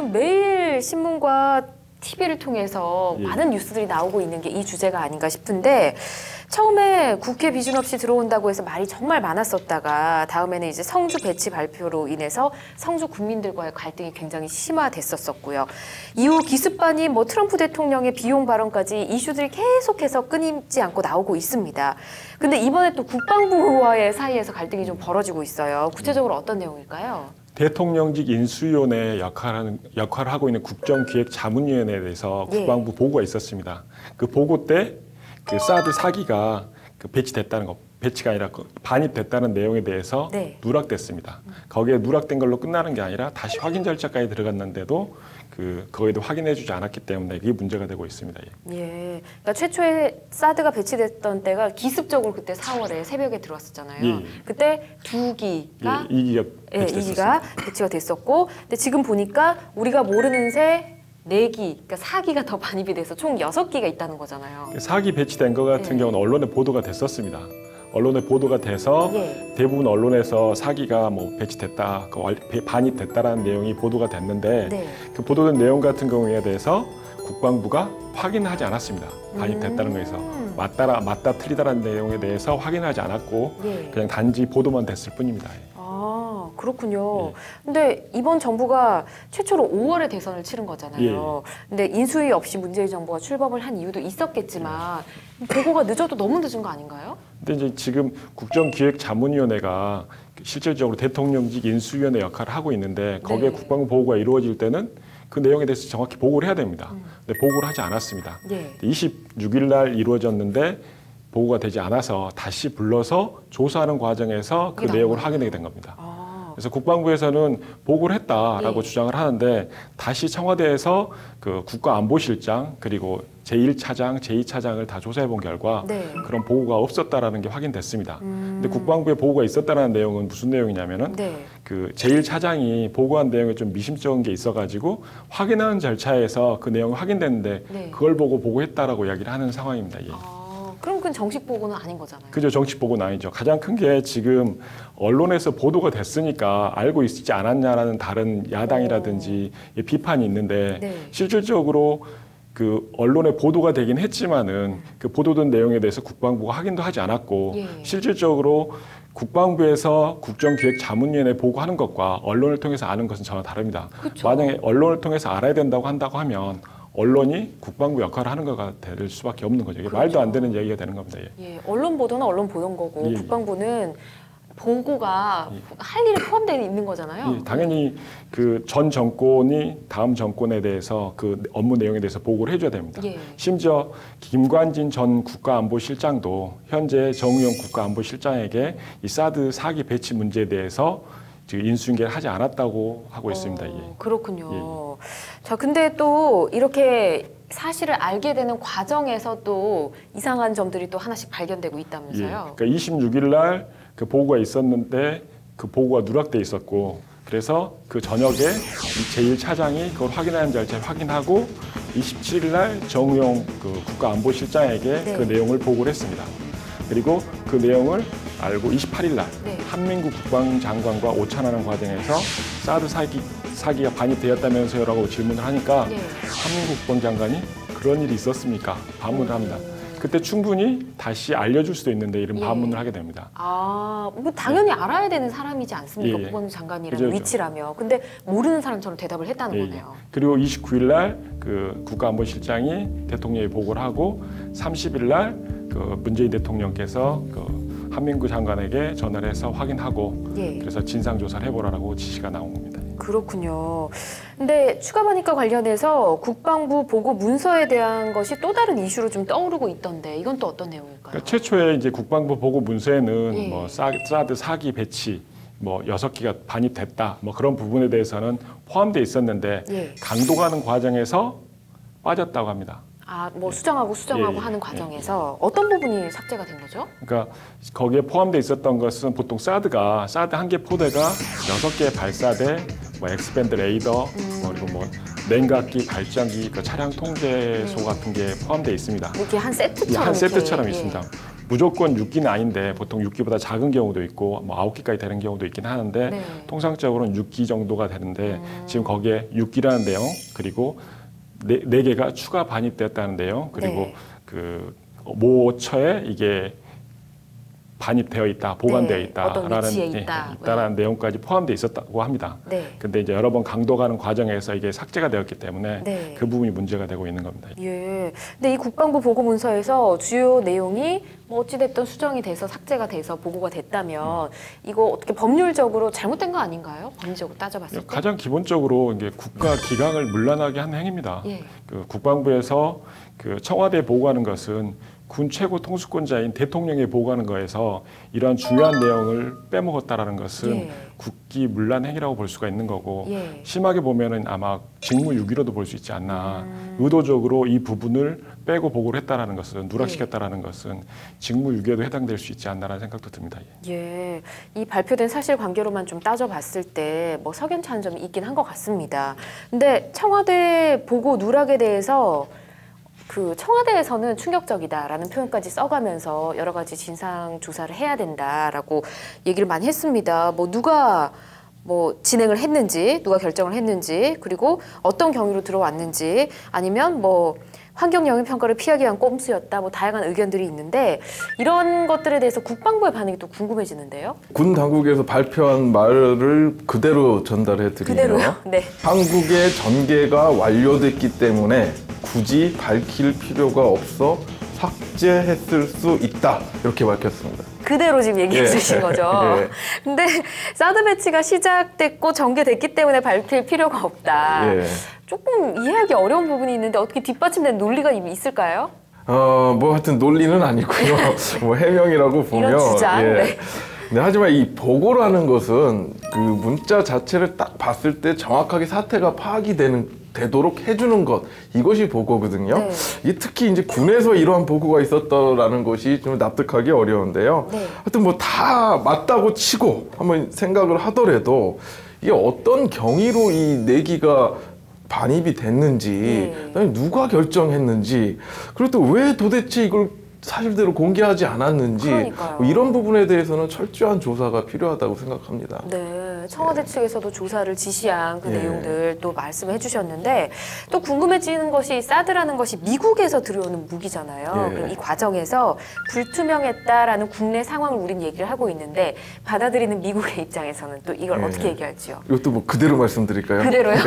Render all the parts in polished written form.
요즘 매일 신문과 TV를 통해서 예. 많은 뉴스들이 나오고 있는 게 이 주제가 아닌가 싶은데 처음에 국회 비준 없이 들어온다고 해서 말이 정말 많았었다가 다음에는 이제 성주 배치 발표로 인해서 성주 국민들과의 갈등이 굉장히 심화됐었고요. 이후 기습반이 트럼프 대통령의 비용 발언까지 이슈들이 계속해서 끊이지 않고 나오고 있습니다. 근데 이번에 또 국방부와의 사이에서 갈등이 좀 벌어지고 있어요. 구체적으로 어떤 내용일까요? 대통령직 인수위원회 역할을 하고 있는 국정기획자문위원회에 대해서 국방부 보고가 있었습니다. 그 보고 때 그 사드 4기가 배치됐다는 거, 배치가 아니라 반입됐다는 내용에 대해서 누락됐습니다. 거기에 누락된 걸로 끝나는 게 아니라 다시 확인 절차까지 들어갔는데도 그거에도 확인해주지 않았기 때문에 이게 문제가 되고 있습니다. 예, 그러니까 최초에 사드가 배치됐던 때가 기습적으로 그때 4월에 새벽에 들어왔었잖아요. 예. 그때 2기가 2기가 배치가 됐었고, 근데 지금 보니까 우리가 모르는 새 4기, 그러니까 4기가 더 반입이 돼서 총 6기가 있다는 거잖아요. 4기 배치된 거 같은 경우는 언론에 보도가 됐었습니다. 언론에 보도가 돼서 대부분 언론에서 4기가 배치됐다, 반입됐다라는 내용이 보도가 됐는데 그 보도된 내용 같은 경우에 대해서 국방부가 확인하지 않았습니다. 반입됐다는 거에서 맞다 틀리다라는 내용에 대해서 확인하지 않았고 그냥 단지 보도만 됐을 뿐입니다. 아, 그렇군요. 근데 이번 정부가 최초로 5월에 대선을 치른 거잖아요. 근데 인수위 없이 문재인 정부가 출범을 한 이유도 있었겠지만 보고가 늦어도 너무 늦은 거 아닌가요? 근데 이제 지금 국정기획자문위원회가 실질적으로 대통령직 인수위원회 역할을 하고 있는데 거기에 국방부 보고가 이루어질 때는 그 내용에 대해서 정확히 보고를 해야 됩니다. 근데 보고를 하지 않았습니다. 26일 날 이루어졌는데 보고가 되지 않아서 다시 불러서 조사하는 과정에서 그 내용을 확인하게 된 겁니다. 그래서 국방부에서는 보고를 했다라고 주장을 하는데 다시 청와대에서 그 국가안보실장 그리고 제1차장, 제2차장을 다 조사해 본 결과 그런 보고가 없었다라는 게 확인됐습니다. 근데 국방부에 보고가 있었다는 내용은 무슨 내용이냐면은 그 제1차장이 보고한 내용에 좀 미심쩍은 게 있어가지고 확인하는 절차에서 그 내용이 확인됐는데 그걸 보고 보고했다라고 이야기를 하는 상황입니다. 그럼 그건 정식 보고는 아닌 거잖아요. 그죠, 정식 보고는 아니죠. 가장 큰 게 지금 언론에서 보도가 됐으니까 알고 있지 않았냐라는 다른 야당이라든지 비판이 있는데 실질적으로 그 언론에 보도가 되긴 했지만은 그 보도된 내용에 대해서 국방부가 확인도 하지 않았고 실질적으로 국방부에서 국정기획자문위원회 보고하는 것과 언론을 통해서 아는 것은 전혀 다릅니다. 만약에 언론을 통해서 알아야 된다고 하면 언론이 국방부 역할을 하는 거가 될 수밖에 없는 거죠. 이게 말도 안 되는 얘기가 되는 겁니다. 언론 보도는 언론 보도인 거고 국방부는 보고가 할 일에 포함되어 있는 거잖아요. 당연히 그 전 정권이 다음 정권에 대해서 그 업무 내용에 대해서 보고를 해줘야 됩니다. 심지어 김관진 전 국가안보실장도 현재 정우영 국가안보실장에게 이 사드 4기 배치 문제에 대해서 지금 인수인계를 하지 않았다고 하고 있습니다. 그렇군요. 자, 근데 또 이렇게 사실을 알게 되는 과정에서 또 이상한 점들이 또 하나씩 발견되고 있다면서요? 그러니까 26일 날 그 보고가 있었는데 그 보고가 누락돼 있었고 그래서 그 저녁에 제1차장이 그걸 확인하는 절차를 확인하고 27일 날 정우영 그 국가안보실장에게 그 내용을 보고를 했습니다. 그리고 그 내용을 알고 28일 날 한민구 국방장관과 오찬하는 과정에서 사드 4기가 반입되었다면서요라고 질문을 하니까 한민구 국방장관이 그런 일이 있었습니까? 반문을 합니다. 그때 충분히 다시 알려줄 수도 있는데 이런 반문을 하게 됩니다. 당연히 알아야 되는 사람이지 않습니까? 국방장관이라는 위치라며. 근데 모르는 사람처럼 대답을 했다는 거네요. 그리고 29일 날 그 국가안보실장이 대통령에 보고를 하고 30일 날 그 문재인 대통령께서 그 한민구 장관에게 전화를 해서 확인하고 그래서 진상조사를 해보라고 지시가 나온 겁니다. 그렇군요. 근데 추가 반입과 관련해서 국방부 보고 문서에 대한 것이 또 다른 이슈로 좀 떠오르고 있던데 이건 또 어떤 내용일까요? 그러니까 최초에 이제 국방부 보고 문서에는 사드 4기 배치 6기가 반입됐다 그런 부분에 대해서는 포함되어 있었는데 강도가는 과정에서 빠졌다고 합니다. 수정하고 하는 과정에서 어떤 부분이 삭제가 된 거죠? 그러니까 거기에 포함되어 있었던 것은 보통 사드 한 개 포대가 6개의 발사대, 엑스밴드 레이더, 그리고 냉각기, 발전기, 그 차량 통제소 같은 게 포함되어 있습니다. 이렇게 한 세트처럼 한 세트처럼 있습니다. 무조건 6기는 아닌데 보통 6기보다 작은 경우도 있고 뭐 9기까지 되는 경우도 있긴 하는데 네. 통상적으로는 6기 정도가 되는데 지금 거기에 6기라는 내용 그리고 네 개가 추가 반입되었다는 내용 그리고 네. 그 모처에 이게 반입되어 있다, 보관되어 네, 어떤 있다라는 위치에 있다. 있다라는 내용까지 포함되어 있었다고 합니다. 네. 근데 이제 여러 번 강도가는 과정에서 이게 삭제가 되었기 때문에 네. 그 부분이 문제가 되고 있는 겁니다. 예. 근데 이 국방부 보고 문서에서 주요 내용이 뭐 어찌됐든 수정이 돼서 삭제가 돼서 보고가 됐다면 이거 어떻게 법률적으로 잘못된 거 아닌가요? 법률적으로 따져봤을 때. 가장 기본적으로 이게 국가 기강을 문란하게 한 행위입니다. 예. 그 국방부에서 그 청와대에 보고하는 것은 군 최고 통수권자인 대통령에 보고하는 거에서 이러한 중요한 내용을 빼먹었다라는 것은 예. 국기 문란 행위라고 볼 수가 있는 거고 예. 심하게 보면은 아마 직무유기로도 볼 수 있지 않나. 의도적으로 이 부분을 빼고 보고를 했다라는 것은 누락시켰다라는 것은 직무유기에도 해당될 수 있지 않나라는 생각도 듭니다. 예, 이 발표된 사실관계로만 좀 따져봤을 때 뭐 석연찮은 점이 있긴 한 것 같습니다. 근데 청와대 보고 누락에 대해서 그 청와대에서는 충격적이다라는 표현까지 써가면서 여러 가지 진상 조사를 해야 된다라고 얘기를 많이 했습니다. 뭐 누가 뭐 진행을 했는지, 누가 결정을 했는지, 그리고 어떤 경위로 들어왔는지, 아니면 뭐 환경 영향 평가를 피하기 위한 꼼수였다, 뭐 다양한 의견들이 있는데 이런 것들에 대해서 국방부의 반응이 또 궁금해지는데요. 군 당국에서 발표한 말을 그대로 전달해 드리면 그대로요? 네. 한국의 전개가 완료됐기 때문에 굳이 밝힐 필요가 없어 삭제했을 수 있다 이렇게 밝혔습니다. 그대로 지금 얘기해 주신 거죠. 예. 근데 사드 배치가 시작됐고 전개됐기 때문에 밝힐 필요가 없다. 예. 조금 이해하기 어려운 부분이 있는데 어떻게 뒷받침된 논리가 있을까요? 뭐 하여튼 논리는 아니고요. 뭐 해명이라고 보면 이런 주장. 예. 네. 네, 하지만 이 보고라는 것은 그 문자 자체를 딱 봤을 때 정확하게 사태가 파악이 되도록 해주는 것, 이것이 보고거든요. 네. 이게 특히 이제 군에서 이러한 보고가 있었다라는 것이 좀 납득하기 어려운데요. 네. 하여튼 뭐 다 맞다고 치고 한번 생각을 하더라도 이게 어떤 경위로 이 내기가 반입이 됐는지, 그다음에 누가 결정했는지, 그리고 또 왜 도대체 이걸 사실대로 공개하지 않았는지, 그러니까요. 뭐 이런 부분에 대해서는 철저한 조사가 필요하다고 생각합니다. 네, 청와대 측에서도 조사를 지시한 그 예. 내용들 또 말씀해 주셨는데 또 궁금해지는 것이 사드라는 것이 미국에서 들어오는 무기잖아요. 예. 그럼 이 과정에서 불투명했다라는 국내 상황을 우린 얘기를 하고 있는데 받아들이는 미국의 입장에서는 또 이걸 예. 어떻게 얘기할지요? 이것도 뭐 그대로 말씀드릴까요? 그대로요?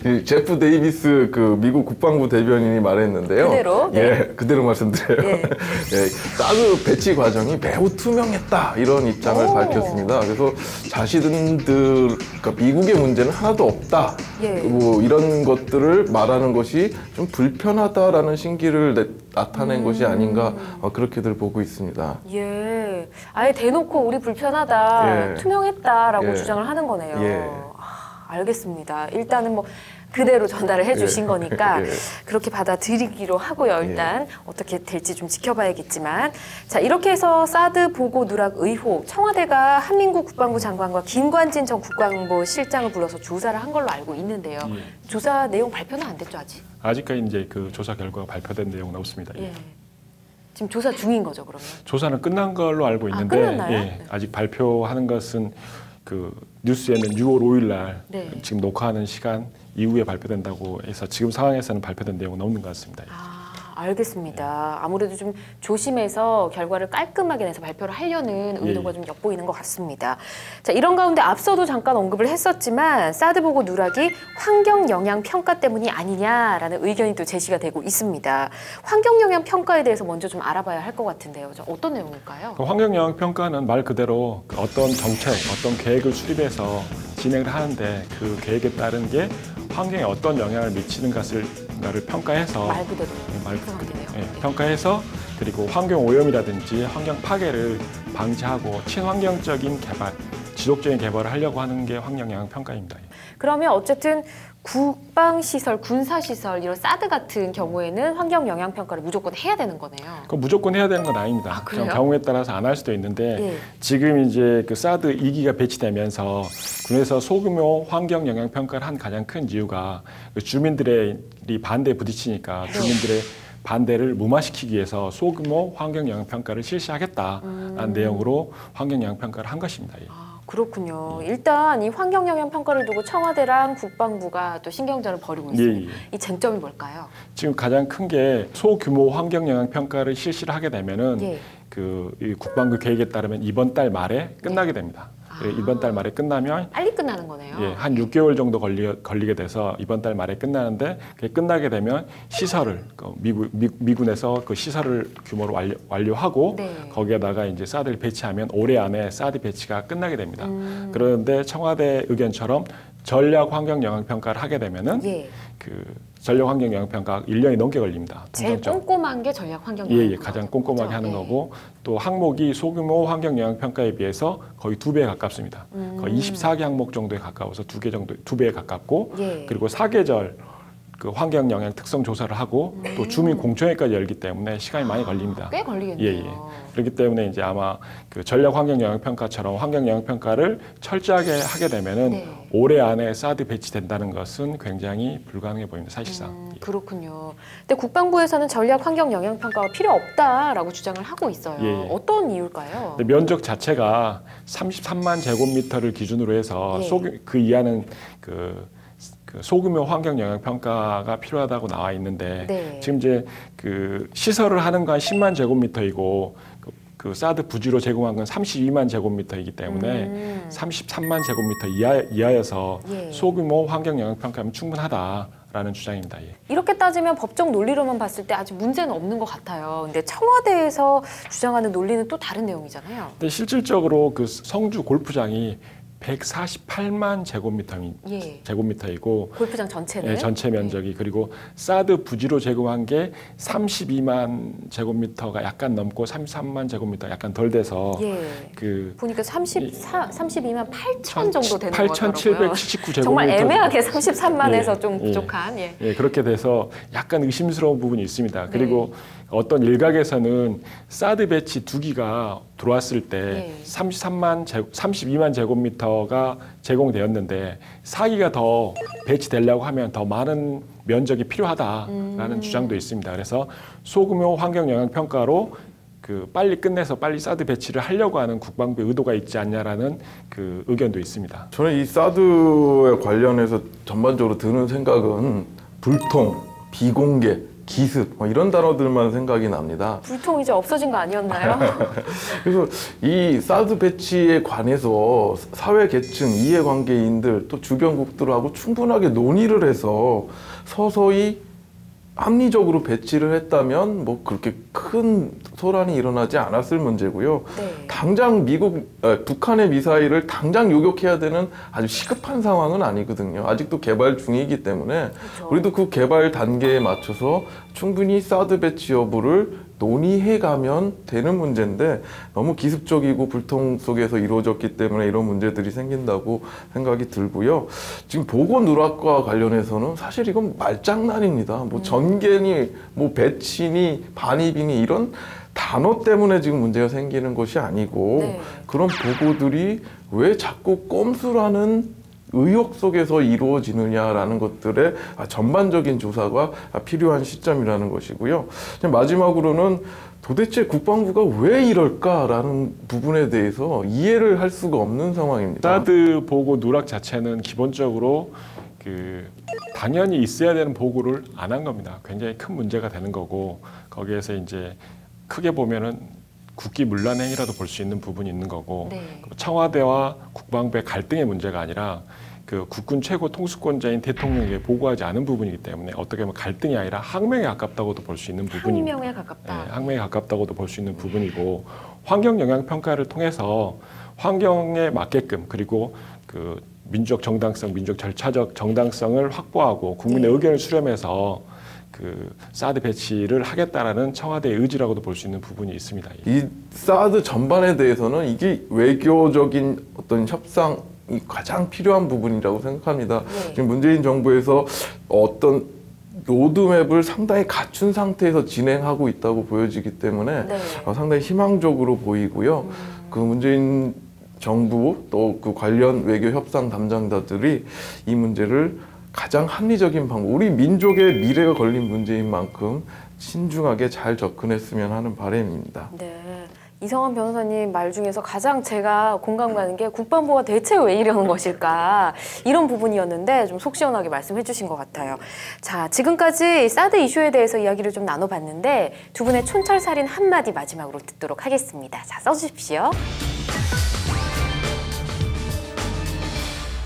네. 이 제프 데이비스 그 미국 국방부 대변인이 말했는데요. 그대로? 네. 예, 그대로 말씀드려요. 예. 예, 사드 배치 과정이 매우 투명했다 이런 입장을 오. 밝혔습니다. 그래서 자신들 그러니까 미국의 문제는 하나도 없다. 예. 뭐 이런 것들을 말하는 것이 좀 불편하다라는 신기를 나타낸 것이 아닌가 그렇게들 보고 있습니다. 예, 아예 대놓고 우리 불편하다, 예. 투명했다라고 예. 주장을 하는 거네요. 예. 알겠습니다. 일단은 뭐 그대로 전달을 해주신 예. 거니까 예. 그렇게 받아들이기로 하고요. 일단 어떻게 될지 좀 지켜봐야겠지만, 자 이렇게 해서 사드 보고 누락 의혹, 청와대가 한민국 국방부 장관과 김관진 전 국방부 실장을 불러서 조사를 한 걸로 알고 있는데요. 예. 조사 내용 발표는 안 됐죠 아직? 아직까지 이제 그 조사 결과가 발표된 내용은 없습니다. 예. 지금 조사 중인 거죠 그러면? 조사는 끝난 걸로 알고 있는데 끝났나요? 예, 네. 아직 발표하는 것은 그 뉴스에는 6월 5일 날 네. 지금 녹화하는 시간 이후에 발표된다고 해서 지금 상황에서는 발표된 내용은 없는 것 같습니다. 알겠습니다. 아무래도 좀 조심해서 결과를 깔끔하게 내서 발표를 하려는 의도가 예. 좀 엿보이는 것 같습니다. 자, 이런 가운데 앞서도 잠깐 언급을 했었지만 사드 보고 누락이 환경 영향 평가 때문이 아니냐라는 의견이 또 제시가 되고 있습니다. 환경 영향 평가에 대해서 먼저 좀 알아봐야 할 것 같은데요. 어떤 내용일까요? 그 환경영향 평가는 말 그대로 그 어떤 정책, 어떤 계획을 수립해서 진행을 하는데 그 계획에 따른 게 환경에 어떤 영향을 미치는 것을 평가해서 말 그대로 말 그러네요. 예, 평가해서 그리고 환경 오염이라든지 환경 파괴를 방지하고 친환경적인 개발, 지속적인 개발을 하려고 하는 게 환경영향 평가입니다. 그러면 어쨌든 국방시설, 군사시설 이런 사드 같은 경우에는 환경 영향 평가를 무조건 해야 되는 거네요. 그 무조건 해야 되는 건 아닙니다. 아, 그래요? 경우에 따라서 안 할 수도 있는데 예. 지금 이제 그 사드 2기가 배치되면서 군에서 소규모 환경 영향 평가를 한 가장 큰 이유가 그 주민들의 반대에 부딪히니까 주민들의 반대를 무마시키기 위해서 소규모 환경영향평가를 실시하겠다라는 내용으로 환경영향평가를 한 것입니다. 예. 아, 그렇군요. 일단 이 환경영향평가를 두고 청와대랑 국방부가 또 신경전을 벌이고 있습니다. 예, 예. 이 쟁점이 뭘까요? 지금 가장 큰 게 소규모 환경영향평가를 실시를 하게 되면은 예. 이 국방부 계획에 따르면 이번 달 말에 끝나게 됩니다. 이번 달 말에 끝나면 빨리 끝나는 거네요. 예, 한 6개월 정도 걸리게 돼서 이번 달 말에 끝나는데 그게 끝나게 되면 시설을 미군에서 그 시설을 규모로 완료하고 네. 거기에다가 이제 사드를 배치하면 올해 안에 사드 배치가 끝나게 됩니다. 그런데 청와대 의견처럼 전략 환경 영향 평가를 하게 되면은 예. 그 전략 환경 영향 평가 1년이 넘게 걸립니다. 제일 통상적으로. 꼼꼼한 게 전략 환경 예, 영향 예, 가장 꼼꼼하게 하는 예. 거고 또 항목이 소규모 환경 영향 평가에 비해서 거의 2배에 가깝습니다. 거의 24개 항목 정도에 가까워서 2배에 가깝고 예. 그리고 사계절 그 환경 영향 특성 조사를 하고 또 주민 공청회까지 열기 때문에 시간이 많이 걸립니다. 꽤 걸리겠네요. 예, 예. 그렇기 때문에 이제 아마 그 전략 환경 영향 평가처럼 환경 영향 평가를 철저하게 하게 되면은 네. 올해 안에 사드 배치된다는 것은 굉장히 불가능해 보입니다. 사실상. 예. 그렇군요. 근데 국방부에서는 전략 환경 영향 평가가 필요 없다라고 주장을 하고 있어요. 예, 예. 어떤 이유일까요? 근데 면적 자체가 33만 제곱미터를 기준으로 해서 예. 그 이하는 그 소규모 환경 영향 평가가 필요하다고 나와 있는데 네. 지금 이제 그 시설을 하는 건 10만 제곱미터이고 그 사드 부지로 제공한 건 32만 제곱미터이기 때문에 33만 제곱미터 이하여서 예. 소규모 환경 영향 평가하면 충분하다라는 주장입니다. 예. 이렇게 따지면 법적 논리로만 봤을 때 아직 문제는 없는 것 같아요. 근데 청와대에서 주장하는 논리는 또 다른 내용이잖아요. 근데 실질적으로 그 성주 골프장이 148만 예. 제곱미터이고 골프장 전체는 예, 전체 면적이 그리고 사드 부지로 제공한 게 32만 제곱미터가 약간 넘고 33만 제곱미터 약간 덜 돼서 예. 그 보니까 32만 8천 정도 되는 것 같더라고요. 8,779 제곱미터 정말 애매하게 33만에서 예, 좀 예. 부족한. 예. 예, 그렇게 돼서 약간 의심스러운 부분이 있습니다. 그리고 어떤 일각에서는 사드 배치 2기가 들어왔을 때 32만 제곱미터가 제공되었는데 4기가 더 배치되려고 하면 더 많은 면적이 필요하다라는 주장도 있습니다. 그래서 소규모 환경 영향 평가로 그 빨리 끝내서 빨리 사드 배치를 하려고 하는 국방부의 의도가 있지 않냐라는 그 의견도 있습니다. 저는 이 사드에 관련해서 전반적으로 드는 생각은 불통, 비공개, 기습 이런 단어들만 생각이 납니다. 불통 이제 없어진 거 아니었나요? 그래서 이 사드 배치에 관해서 사회 계층, 이해관계인들 또 주변국들하고 충분하게 논의를 해서 서서히 합리적으로 배치를 했다면 뭐 그렇게 큰 소란이 일어나지 않았을 문제고요. 네. 당장 북한의 미사일을 당장 요격해야 되는 아주 시급한 상황은 아니거든요. 아직도 개발 중이기 때문에 그렇죠. 우리도 그 개발 단계에 맞춰서 충분히 사드 배치 여부를 논의해가면 되는 문제인데 너무 기습적이고 불통 속에서 이루어졌기 때문에 이런 문제들이 생긴다고 생각이 들고요. 지금 보건 누락과 관련해서는 사실 이건 말장난입니다. 뭐 전개니, 뭐 배치니, 반입이니 이런 단어 때문에 지금 문제가 생기는 것이 아니고 네. 그런 보고들이 왜 자꾸 꼼수라는 의혹 속에서 이루어지느냐라는 것들의 전반적인 조사가 필요한 시점이라는 것이고요. 마지막으로는 도대체 국방부가 왜 이럴까라는 부분에 대해서 이해를 할 수가 없는 상황입니다. 사드 보고 누락 자체는 기본적으로 그 당연히 있어야 되는 보고를 안 한 겁니다. 굉장히 큰 문제가 되는 거고 거기에서 이제 크게 보면은 국기 문란 행위라도 볼 수 있는 부분이 있는 거고 네. 청와대와 국방부의 갈등의 문제가 아니라 그 국군 최고 통수권자인 대통령에게 보고하지 않은 부분이기 때문에 어떻게 보면 갈등이 아니라 항명에 가깝다고도 볼 수 있는 부분입니다. 항명에 가깝다. 네, 항명에 가깝다고도 볼 수 있는 부분이고 환경 영향 평가를 통해서 환경에 맞게끔 그리고 그 민주적 정당성, 민주적 절차적 정당성을 확보하고 국민의 의견을 수렴해서 그 사드 배치를 하겠다라는 청와대의 의지라고도 볼 수 있는 부분이 있습니다. 이 사드 전반에 대해서는 이게 외교적인 어떤 협상이 가장 필요한 부분이라고 생각합니다. 네. 지금 문재인 정부에서 어떤 로드맵을 상당히 갖춘 상태에서 진행하고 있다고 보여지기 때문에 네. 상당히 희망적으로 보이고요. 그 문재인 정부 또 그 관련 외교 협상 담당자들이 이 문제를 가장 합리적인 방법, 우리 민족의 미래가 걸린 문제인 만큼 신중하게 잘 접근했으면 하는 바람입니다. 네. 이성환 변호사님 말 중에서 가장 제가 공감 가는 게 국방부가 대체 왜 이러는 것일까 이런 부분이었는데 좀 속 시원하게 말씀해 주신 것 같아요. 자, 지금까지 사드 이슈에 대해서 이야기를 좀 나눠봤는데 두 분의 촌철살인 한마디 마지막으로 듣도록 하겠습니다. 자, 써주십시오.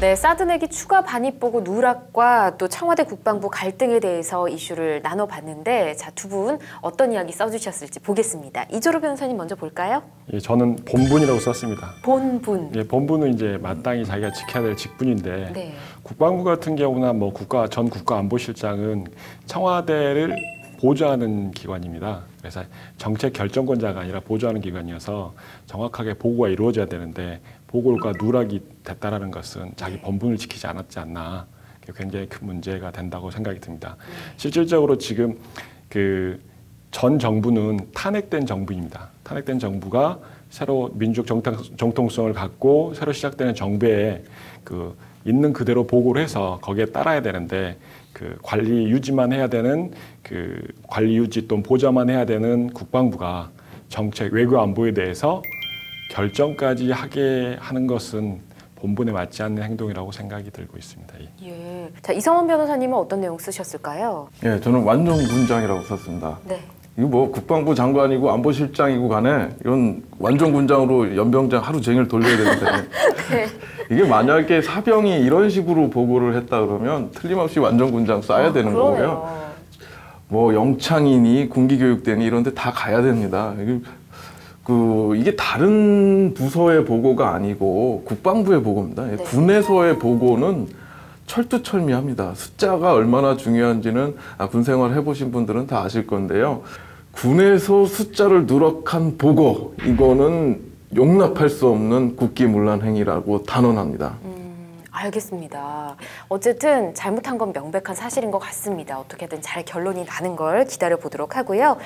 네, 사드 내기 추가 반입 보고 누락과 또 청와대 국방부 갈등에 대해서 이슈를 나눠봤는데 자, 두 분 어떤 이야기 써주셨을지 보겠습니다. 이조로 변호사님 먼저 볼까요? 예, 저는 본분이라고 썼습니다. 본분. 예, 본분은 이제 마땅히 자기가 지켜야 될 직분인데 네. 국방부 같은 경우나 뭐 전 국가안보실장은 청와대를 보좌하는 기관입니다. 그래서 정책 결정권자가 아니라 보좌하는 기관이어서 정확하게 보고가 이루어져야 되는데 보고가 누락이 됐다라는 것은 자기 본분을 지키지 않았지 않나, 굉장히 큰 문제가 된다고 생각이 듭니다. 실질적으로 지금 그 전 정부는 탄핵된 정부입니다. 탄핵된 정부가 새로 민족 정통성을 갖고 새로 시작되는 정부에 그 있는 그대로 보고를 해서 거기에 따라야 되는데 그 관리 유지만 해야 되는 그 관리 유지 또는 보좌만 해야 되는 국방부가 정책 외교 안보에 대해서 결정까지 하게 하는 것은 본분에 맞지 않는 행동이라고 생각이 들고 있습니다. 예. 자, 이성환 변호사님은 어떤 내용 쓰셨을까요? 예, 저는 완전군장이라고 썼습니다. 네. 이거 뭐 국방부 장관이고 안보실장이고 간에 이런 완전군장으로 연병장 하루 종일 돌려야 되는데 네. 이게 만약에 사병이 이런 식으로 보고를 했다 그러면 틀림없이 완전군장 쏴야 되는 그러네요. 거고요. 뭐 영창이니 군기교육대니 이런 데 다 가야 됩니다. 이게 다른 부서의 보고가 아니고 국방부의 보고입니다. 네. 군에서의 보고는 철두철미합니다. 숫자가 얼마나 중요한지는 군 생활 해보신 분들은 다 아실 건데요. 군에서 숫자를 누락한 보고, 이거는 용납할 수 없는 국기문란 행위라고 단언합니다. 알겠습니다. 어쨌든 잘못한 건 명백한 사실인 것 같습니다. 어떻게든 잘 결론이 나는 걸 기다려 보도록 하고요.